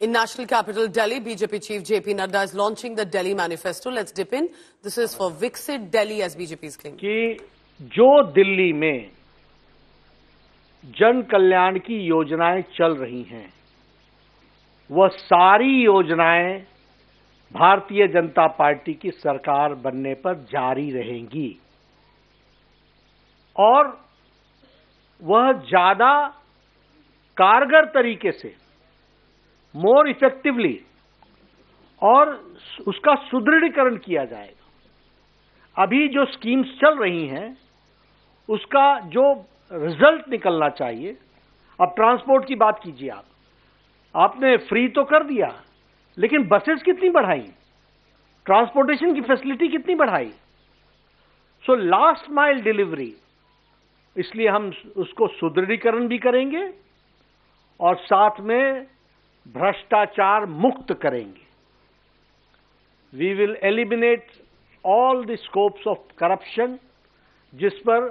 In national capital Delhi, BJP chief JP Nadda is launching the Delhi manifesto. Let's dip in. This is for Viksit Delhi, as BJP's claim. कि जो दिल्ली में जन कल्याण की योजनाएं चल रही हैं, वह सारी योजनाएं भारतीय जनता पार्टी की सरकार बनने पर जारी रहेंगी और वह ज्यादा कारगर तरीके से, मोर इफेक्टिवली, और उसका सुदृढ़ीकरण किया जाएगा। अभी जो स्कीम्स चल रही हैं उसका जो रिजल्ट निकलना चाहिए, अब ट्रांसपोर्ट की बात कीजिए, आपने फ्री तो कर दिया, लेकिन बसेस कितनी बढ़ाई, ट्रांसपोर्टेशन की फैसिलिटी कितनी बढ़ाई। सो लास्ट माइल डिलीवरी, इसलिए हम उसको सुदृढ़ीकरण भी करेंगे और साथ में भ्रष्टाचार मुक्त करेंगे। We will eliminate all the scopes of corruption जिस पर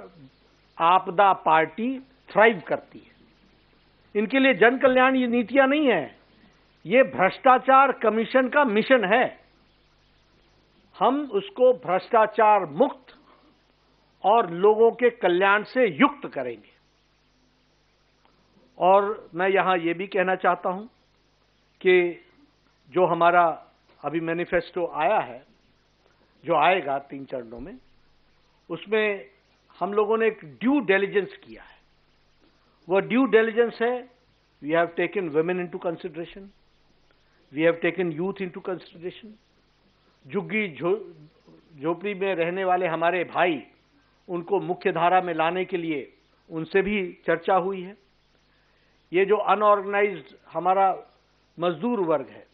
आपदा पार्टी थ्राइव करती है। इनके लिए जन कल्याण ये नीतियां नहीं है, ये भ्रष्टाचार कमीशन का मिशन है। हम उसको भ्रष्टाचार मुक्त और लोगों के कल्याण से युक्त करेंगे। और मैं यहां यह भी कहना चाहता हूं कि जो हमारा अभी मैनिफेस्टो आया है, जो आएगा 3 चरणों में, उसमें हम लोगों ने एक ड्यू डिलिजेंस किया है। वह ड्यू डिलिजेंस है, we have taken women into consideration, we have taken youth into consideration. झुग्गी झोपड़ी में रहने वाले हमारे भाई, उनको मुख्य धारा में लाने के लिए उनसे भी चर्चा हुई है। ये जो अनऑर्गेनाइज्ड हमारा मजदूर वर्ग है,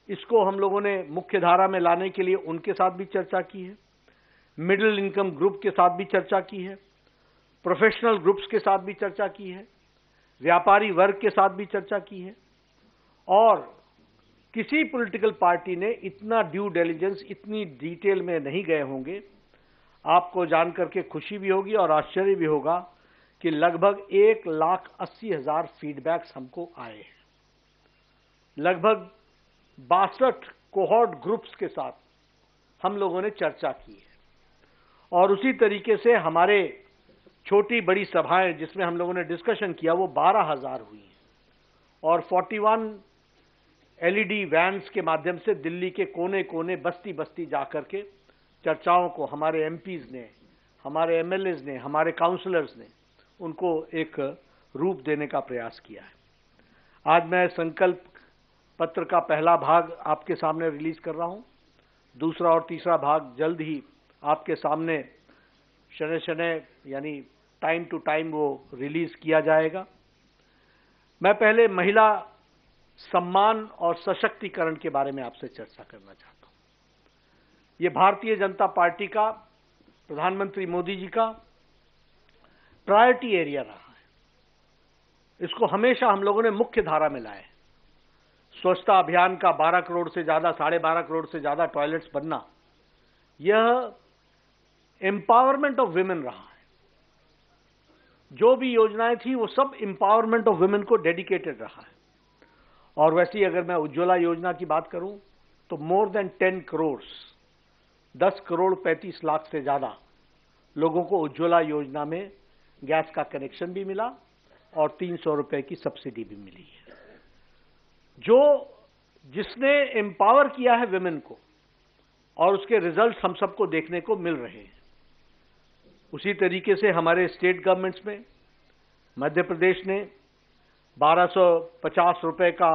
इसको हम लोगों ने मुख्य धारा में लाने के लिए उनके साथ भी चर्चा की है। मिडिल इनकम ग्रुप के साथ भी चर्चा की है, प्रोफेशनल ग्रुप्स के साथ भी चर्चा की है, व्यापारी वर्ग के साथ भी चर्चा की है। और किसी पॉलिटिकल पार्टी ने इतना ड्यू डिलिजेंस, इतनी डिटेल में नहीं गए होंगे। आपको जानकर के खुशी भी होगी और आश्चर्य भी होगा कि लगभग 1,80,000 फीडबैक्स हमको आए हैं। लगभग 62 कोहॉर्ट ग्रुप्स के साथ हम लोगों ने चर्चा की है और उसी तरीके से हमारे छोटी बड़ी सभाएं जिसमें हम लोगों ने डिस्कशन किया, वो 12,000 हुई हैं और 41 एलईडी वैन्स के माध्यम से दिल्ली के कोने कोने, बस्ती बस्ती जाकर के चर्चाओं को हमारे एमपीज ने, हमारे एमएलएज ने, हमारे काउंसलर्स ने उनको एक रूप देने का प्रयास किया है। आज मैं संकल्प पत्र का पहला भाग आपके सामने रिलीज कर रहा हूं, दूसरा और तीसरा भाग जल्द ही आपके सामने शनय शनय यानी टाइम टू टाइम वो रिलीज किया जाएगा। मैं पहले महिला सम्मान और सशक्तिकरण के बारे में आपसे चर्चा करना चाहता हूं। ये भारतीय जनता पार्टी का, प्रधानमंत्री मोदी जी का प्रायोरिटी एरिया रहा है। इसको हमेशा हम लोगों ने मुख्य धारा में लाया है। स्वच्छता अभियान का 12 करोड़ से ज्यादा, 12.5 करोड़ से ज्यादा टॉयलेट्स बनना, यह एम्पावरमेंट ऑफ वुमेन रहा है। जो भी योजनाएं थी वो सब एम्पावरमेंट ऑफ वुमेन को डेडिकेटेड रहा है। और वैसे ही अगर मैं उज्ज्वला योजना की बात करूं तो मोर देन 10 करोड़, 10 करोड़ 35 लाख से ज्यादा लोगों को उज्ज्वला योजना में गैस का कनेक्शन भी मिला और 300 रुपए की सब्सिडी भी मिली है। जिसने एम्पावर किया है विमेन को, और उसके रिजल्ट्स हम सबको देखने को मिल रहे हैं। उसी तरीके से हमारे स्टेट गवर्नमेंट्स में मध्य प्रदेश ने 1250 रुपए का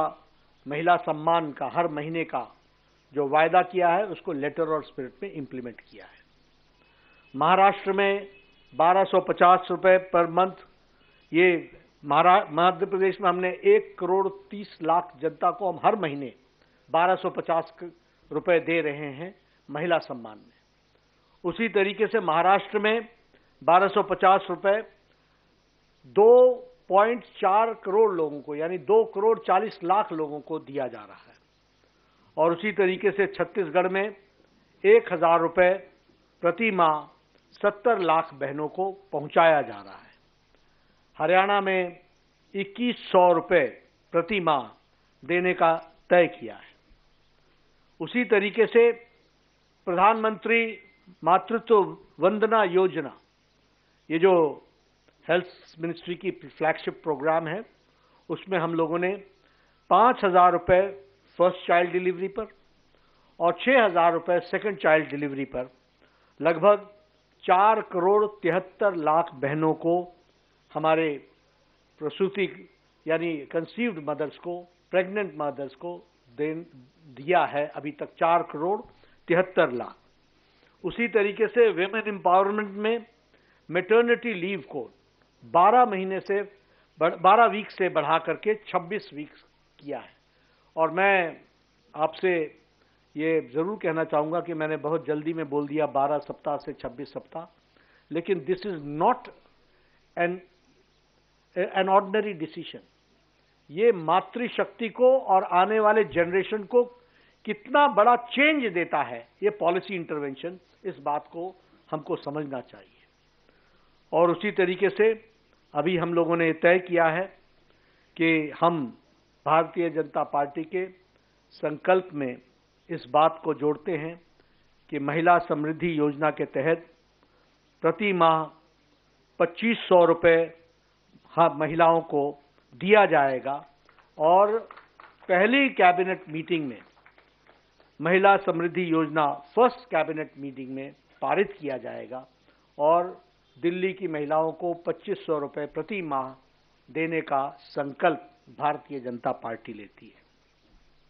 महिला सम्मान का हर महीने का जो वायदा किया है, उसको लेटर और स्पिरिट में इंप्लीमेंट किया है। महाराष्ट्र में 1250 रुपए पर मंथ, ये मध्य प्रदेश में हमने 1 करोड़ 30 लाख जनता को हम हर महीने 1250 रुपए दे रहे हैं महिला सम्मान में। उसी तरीके से महाराष्ट्र में 1250 रुपए 2.4 करोड़ लोगों को, यानी 2 करोड़ 40 लाख लोगों को दिया जा रहा है। और उसी तरीके से छत्तीसगढ़ में 1,000 रुपए प्रति माह 70 लाख बहनों को पहुंचाया जा रहा है। हरियाणा में 2100 रुपए प्रति माह देने का तय किया है। उसी तरीके से प्रधानमंत्री मातृत्व वंदना योजना, ये जो हेल्थ मिनिस्ट्री की फ्लैगशिप प्रोग्राम है, उसमें हम लोगों ने 5,000 रुपये फर्स्ट चाइल्ड डिलीवरी पर और 6,000 रुपये सेकंड चाइल्ड डिलीवरी पर लगभग 4,73,00,000 बहनों को, हमारे प्रसूति यानी कंसीव्ड मदर्स को, प्रेग्नेंट मदर्स को दिया है अभी तक 4,73,00,000। उसी तरीके से विमेन एम्पावरमेंट में मैटरनिटी लीव को 12 वीक से बढ़ा करके 26 वीक किया है। और मैं आपसे ये जरूर कहना चाहूंगा कि मैंने बहुत जल्दी में बोल दिया 12 सप्ताह से 26 सप्ताह, लेकिन this is not an ordinary decision. ये मातृशक्ति को और आने वाले जनरेशन को कितना बड़ा चेंज देता है, ये पॉलिसी इंटरवेंशन, इस बात को हमको समझना चाहिए। और उसी तरीके से अभी हम लोगों ने तय किया है कि हम भारतीय जनता पार्टी के संकल्प में इस बात को जोड़ते हैं कि महिला समृद्धि योजना के तहत प्रति माह 2,500 रुपये महिलाओं को दिया जाएगा। और पहली कैबिनेट मीटिंग में महिला समृद्धि योजना फर्स्ट कैबिनेट मीटिंग में पारित किया जाएगा और दिल्ली की महिलाओं को 2,500 रुपये प्रति माह देने का संकल्प भारतीय जनता पार्टी लेती है।